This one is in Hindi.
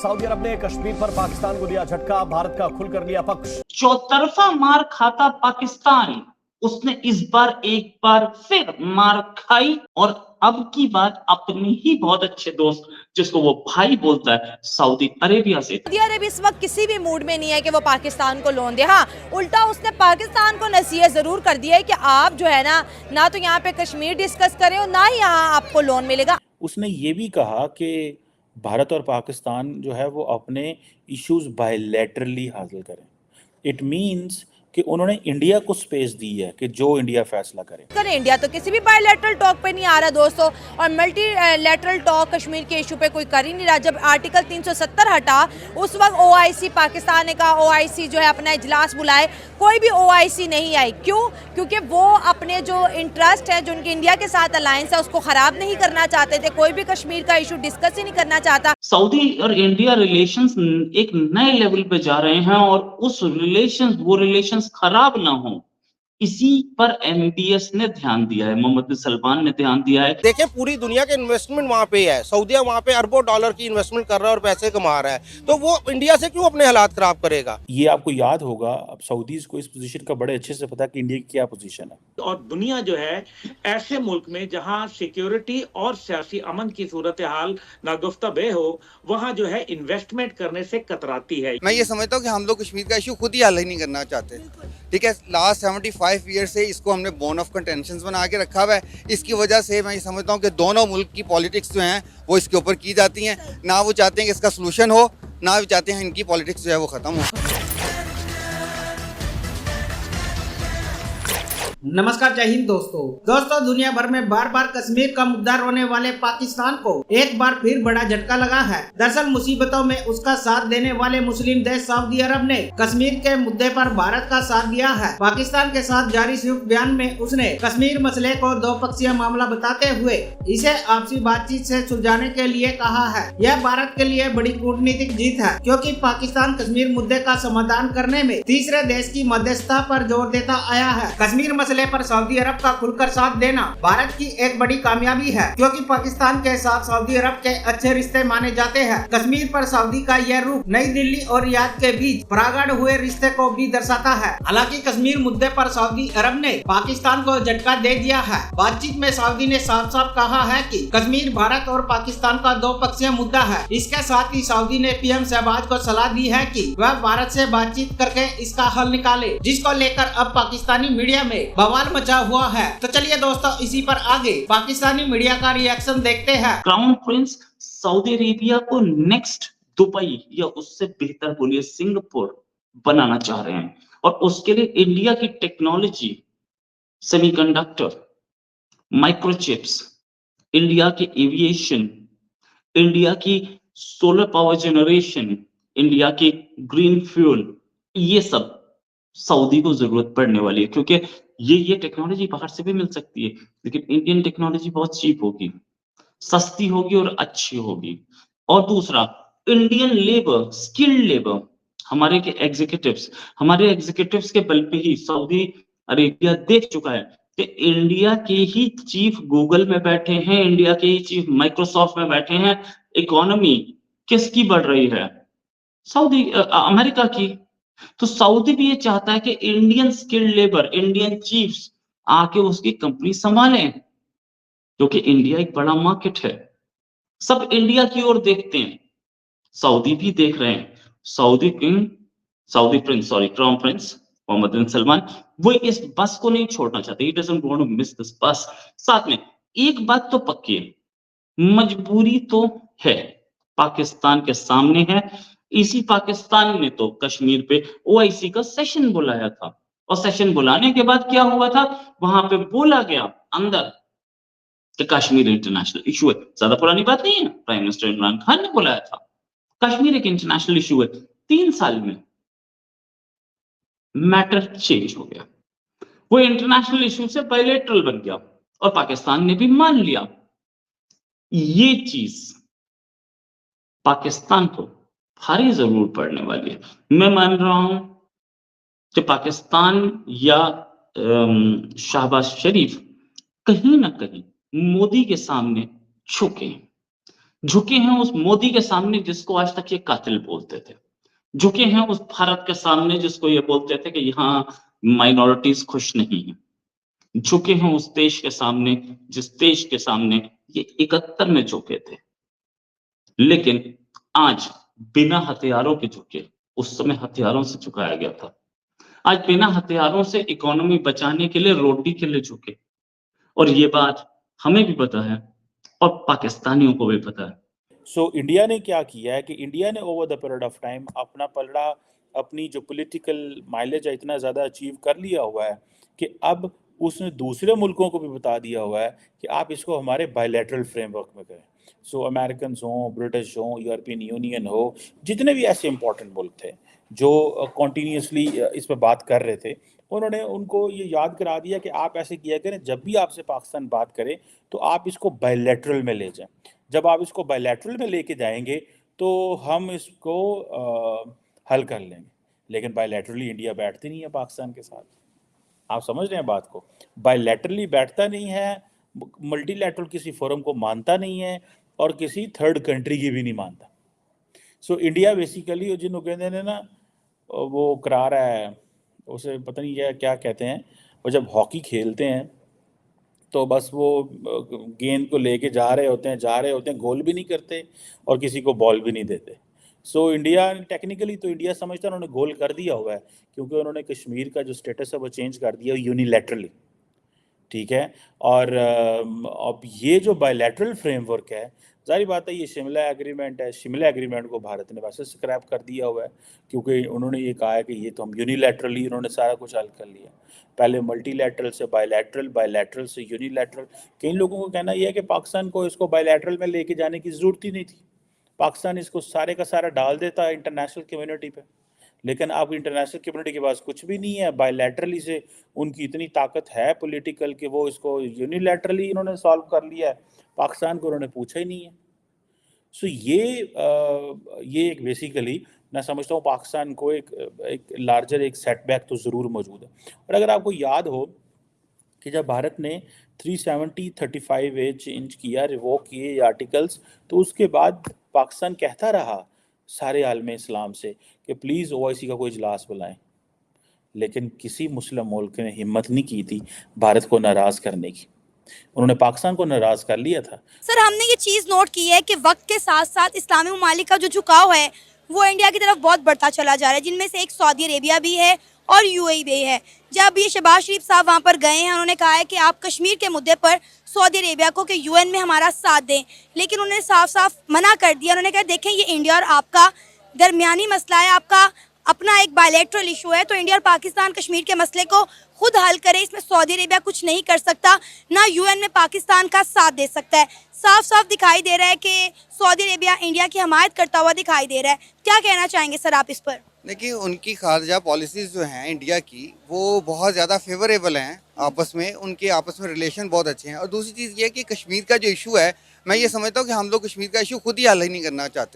सऊदी अरब ने कश्मीर पर पाकिस्तान को दिया झटका, भारत का खुलकर लिया पक्ष। चौतरफा मार खाता पाकिस्तान, उसने इस बार एक बार फिर मार खाई और अब की बात अपने ही बहुत अच्छे दोस्त जिसको वो भाई बोलता है सऊदी अरेबिया से। सऊदी अरब इस वक्त किसी भी मूड में नहीं है कि वो पाकिस्तान को लोन दे। हाँ, उल्टा उसने पाकिस्तान को नसीहत जरूर कर दिया है कि आप जो है ना तो यहाँ पे कश्मीर डिस्कस करें और ना ही यहाँ आपको लोन मिलेगा। उसने ये भी कहा कि भारत और पाकिस्तान जो है वो अपने इश्यूज बायलैटरली हासिल करें। इट मींस कि उन्होंने इंडिया को स्पेस दी है कि जो इंडिया फैसला करे। इंडिया तो किसी भी बायलैटरल टॉक पे नहीं आ रहा दोस्तों, और मल्टीलैटरल टॉक कश्मीर के इशू पे कोई कर ही नहीं रहा। जब आर्टिकल 370 हटा उस वक्त ओआईसी पाकिस्तान ने कहा ओआईसी जो है अपना इजलास बुलाए, कोई भी ओआईसी नहीं आई। क्यों? क्योंकि वो अपने जो इंटरेस्ट है, जो उनके इंडिया के साथ अलायंस है, उसको खराब नहीं करना चाहते थे। कोई भी कश्मीर का इशू डिस्कस ही नहीं करना चाहता। सऊदी और इंडिया रिलेशंस एक नए लेवल पे जा रहे हैं और उस वो रिलेशंस खराब ना हो, इसी पर एमबीएस ने ध्यान दिया है, मोहम्मद बिन सलमान ने ध्यान दिया है। देखिए पूरी दुनिया के इन्वेस्टमेंट वहाँ पे है, सऊदीया वहाँ पे अरबों डॉलर की इन्वेस्टमेंट कर रहा है और पैसे कमा रहा है, तो वो इंडिया से क्यों अपने हालात खराब करेगा। ये आपको याद होगा, अब सऊदीज को इस पोजीशन का बड़े अच्छे से पता है कि इंडिया की क्या पोजीशन है। और दुनिया जो है ऐसे मुल्क में जहां सिक्योरिटी और सियासी अमन की सूरत हाल नागुफ्ता हो, वहां जो है इन्वेस्टमेंट करने से कतराती है। मैं ये समझता हूँ कि हम लोग कश्मीर का इशू खुद ही हल ही नहीं करना चाहते। ठीक है, लास्ट 75 ईयर से इसको हमने बोन ऑफ कंटेंशन बना के रखा हुआ है। इसकी वजह से मैं ये समझता हूँ कि दोनों मुल्क की पॉलिटिक्स जो हैं वो इसके ऊपर की जाती हैं। ना वो चाहते हैं कि इसका सोल्यूशन हो, ना वो चाहते हैं इनकी पॉलिटिक्स जो है वो खत्म हो। नमस्कार, जय हिंद दोस्तों दुनिया भर में बार बार कश्मीर का मुद्दा रोने वाले पाकिस्तान को एक बार फिर बड़ा झटका लगा है। दरअसल मुसीबतों में उसका साथ देने वाले मुस्लिम देश सऊदी अरब ने कश्मीर के मुद्दे पर भारत का साथ दिया है। पाकिस्तान के साथ जारी संयुक्त बयान में उसने कश्मीर मसले को दो पक्षीय मामला बताते हुए इसे आपसी बातचीत से सुलझाने के लिए कहा है। यह भारत के लिए बड़ी कूटनीतिक जीत है, क्योंकि पाकिस्तान कश्मीर मुद्दे का समाधान करने में तीसरे देश की मध्यस्थता पर जोर देता आया है। कश्मीर मसले पर सऊदी अरब का खुलकर साथ देना भारत की एक बड़ी कामयाबी है, क्योंकि पाकिस्तान के साथ सऊदी अरब के अच्छे रिश्ते माने जाते हैं। कश्मीर पर सऊदी का यह रुख नई दिल्ली और रियाद के बीच प्रगाढ़ हुए रिश्ते को भी दर्शाता है। हालांकि कश्मीर मुद्दे पर सऊदी अरब ने पाकिस्तान को झटका दे दिया है। बातचीत में सऊदी ने साफ साफ कहा है कि कश्मीर भारत और पाकिस्तान का दो पक्षीय मुद्दा है। इसके साथ ही सऊदी ने पीएम शहबाज को सलाह दी है कि वह भारत से बातचीत करके इसका हल निकाले, जिसको लेकर अब पाकिस्तानी मीडिया में बवाल मचा हुआ है। तो चलिए दोस्तों, इसी पर आगे पाकिस्तानी मीडिया का रिएक्शन देखते हैं। क्राउन प्रिंस सऊदी अरेबिया को नेक्स्ट दुबई या उससे बेहतर बोलिए सिंगापुर बनाना चाह रहे हैं, और उसके लिए इंडिया की टेक्नोलॉजी, सेमीकंडक्टर, माइक्रोचिप्स, इंडिया की एविएशन, इंडिया की सोलर पावर जनरेशन, इंडिया की ग्रीन फ्यूल, ये सब सऊदी को जरूरत पड़ने वाली है, क्योंकि ये टेक्नोलॉजी बाहर से भी मिल सकती है, लेकिन इंडियन टेक्नोलॉजी बहुत चीप होगी, सस्ती होगी और अच्छी होगी। और दूसरा, इंडियन लेबर, स्किल्ड लेबर, हमारे एग्जीक्यूटिव्स के बल पे ही सऊदी अरेबिया देख चुका है कि इंडिया के ही चीफ गूगल में बैठे हैं, इंडिया के ही चीफ माइक्रोसॉफ्ट में बैठे हैं। इकोनॉमी किसकी बढ़ रही है? अमेरिका की। तो सऊदी भी ये चाहता है कि Indian skilled labour, Indian chiefs आके उसकी कंपनी संभालें, क्योंकि इंडिया एक बड़ा मार्केट है। सब इंडिया की ओर देखते हैं, सऊदी भी देख रहे हैं। क्राउन प्रिंस मोहम्मद बिन सलमान, वो इस बस को नहीं छोड़ना चाहते। He doesn't want to miss this bus। साथ में एक बात तो पक्की है, मजबूरी तो है, पाकिस्तान के सामने है। इसी पाकिस्तान ने तो कश्मीर पे ओआईसी का सेशन बुलाया था, और सेशन बुलाने के बाद क्या हुआ था, वहां पे बोला गया अंदर कि कश्मीर इंटरनेशनल इशू है। ज्यादा पुरानी बात नहीं है, प्राइम मिनिस्टर इमरान खान ने बुलाया था। कश्मीर एक इंटरनेशनल इशू है। 3 साल में मैटर चेंज हो गया, वो इंटरनेशनल इशू से बायलैटरल बन गया, और पाकिस्तान ने भी मान लिया। ये चीज पाकिस्तान को भारी जरूर पड़ने वाली है। मैं मान रहा हूं कि पाकिस्तान या शहबाज शरीफ कहीं ना कहीं मोदी के सामने झुके। झुके हैं उस मोदी के सामने जिसको आज तक ये कातिल बोलते थे, झुके हैं उस भारत के सामने जिसको ये बोलते थे कि यहाँ माइनॉरिटीज खुश नहीं है, झुके हैं उस देश के सामने जिस देश के सामने ये 71 में झुके थे। लेकिन आज बिना हथियारों के झुके, उस समय हथियारों से झुकाया गया था। आज बिना हथियारों से इकोनॉमी बचाने के लिए, रोटी के लिए झुके, और ये बात हमें भी पता है और पाकिस्तानियों को भी पता है। सो इंडिया ने क्या किया है कि इंडिया ने over the period of time अपना पलड़ा, अपनी जो पॉलिटिकल माइलेज है इतना ज़्यादा अचीव कर लिया हुआ है कि अब उसने दूसरे मुल्कों को भी बता दिया हुआ है कि आप इसको हमारे बायलैटरल फ्रेमवर्क में करें। सो अमेरिकन हो, ब्रिटिश हो, यूरोपियन यूनियन हो, जितने भी ऐसे इंपॉर्टेंट मुल्क थे जो कॉन्टीन्यूसली इस पर बात कर रहे थे, उन्होंने उनको ये याद करा दिया कि आप ऐसे किया करें, जब भी आपसे पाकिस्तान बात करे तो आप इसको बायलैटरल में ले जाएं। जब आप इसको बायलैटरल में लेके जाएंगे तो हम इसको हल कर लेंगे। लेकिन बायलैटरली इंडिया बैठती नहीं है पाकिस्तान के साथ। आप समझ रहे हैं बात को? बायलैटरली बैठता नहीं है, मल्टीलैटरल किसी फोरम को मानता नहीं है और किसी थर्ड कंट्री की भी नहीं मानता। सो इंडिया बेसिकली जिनको कहते हैं ना, वो करा रहा है, उसे पता नहीं क्या कहते हैं, वो जब हॉकी खेलते हैं तो बस वो गेंद को लेके जा रहे होते हैं, गोल भी नहीं करते और किसी को बॉल भी नहीं देते। सो इंडिया टेक्निकली तो इंडिया समझता है उन्होंने गोल कर दिया हुआ है, क्योंकि उन्होंने कश्मीर का जो स्टेटस है वो चेंज कर दिया यूनिलैटरली, ठीक है। और अब ये जो बायलैटरल फ्रेमवर्क है, जाहिर बात है ये शिमला एग्रीमेंट है, शिमला एग्रीमेंट को भारत ने वैसे स्क्रैप कर दिया हुआ है, क्योंकि उन्होंने ये कहा है कि ये तो हम यूनिलैटरली उन्होंने सारा कुछ हल कर लिया। पहले मल्टीलैटरल से बायलैटरल, बायलैटरल से यूनिलैटरल। कई लोगों को कहना यह है कि पाकिस्तान को इसको बायलैटरल में लेके जाने की ज़रूरत ही नहीं थी, पाकिस्तान इसको सारे का सारा डाल देता है इंटरनेशनल कम्युनिटी पे। लेकिन अब इंटरनेशनल कम्युनिटी के पास कुछ भी नहीं है, बायलैटरली से उनकी इतनी ताकत है पॉलिटिकल कि वो इसको यूनिलैटरली इन्होंने सॉल्व कर लिया है, पाकिस्तान को उन्होंने पूछा ही नहीं है। सो ये एक बेसिकली मैं समझता हूँ पाकिस्तान को एक लार्जर एक सेटबैक तो ज़रूर मौजूद है। और अगर आपको याद हो कि जब भारत ने 370-35A चेंज किया, रिवोक किए ये आर्टिकल्स, तो उसके बाद पाकिस्तान कहता रहा सारे आलम इस्लाम से कि प्लीज़ OIC का कोई इजलास बुलाएं, लेकिन किसी मुस्लिम मुल्क ने हिम्मत नहीं की थी भारत को नाराज़ करने की। उन्होंने पाकिस्तान को नाराज कर लिया था। सर, हमने ये चीज़ नोट की है कि वक्त के साथ साथ इस्लामी ममालिक का जो झुकाव है वो इंडिया की तरफ बहुत बढ़ता चला जा रहा है, जिनमें से एक सऊदी अरेबिया भी है और UAE भी है। जब ये शहबाज शरीफ साहब वहाँ पर गए हैं, उन्होंने कहा है कि आप कश्मीर के मुद्दे पर सऊदी अरेबिया को कि UN में हमारा साथ दें, लेकिन उन्होंने साफ साफ मना कर दिया। उन्होंने कहा देखें ये इंडिया और आपका दरमियानी मसला है, आपका अपना एक बायलैटरल इशू है, तो इंडिया और पाकिस्तान कश्मीर के मसले को खुद हल करे, इसमें सऊदी अरेबिया कुछ नहीं कर सकता, ना UN में पाकिस्तान का साथ दे सकता है। साफ साफ दिखाई दे रहा है कि सऊदी अरेबिया इंडिया की हमायत करता हुआ दिखाई दे रहा है। क्या कहना चाहेंगे सर आप इस पर? देखिए, उनकी खारजा पॉलिसीज़ जो हैं इंडिया की, वो बहुत ज़्यादा फेवरेबल हैं आपस में, उनके आपस में रिलेशन बहुत अच्छे हैं। और दूसरी चीज़ ये है कि कश्मीर का जो इशू है, मैं ये समझता हूँ कि हम लोग कश्मीर का इशू खुद ही हल ही नहीं करना चाहते।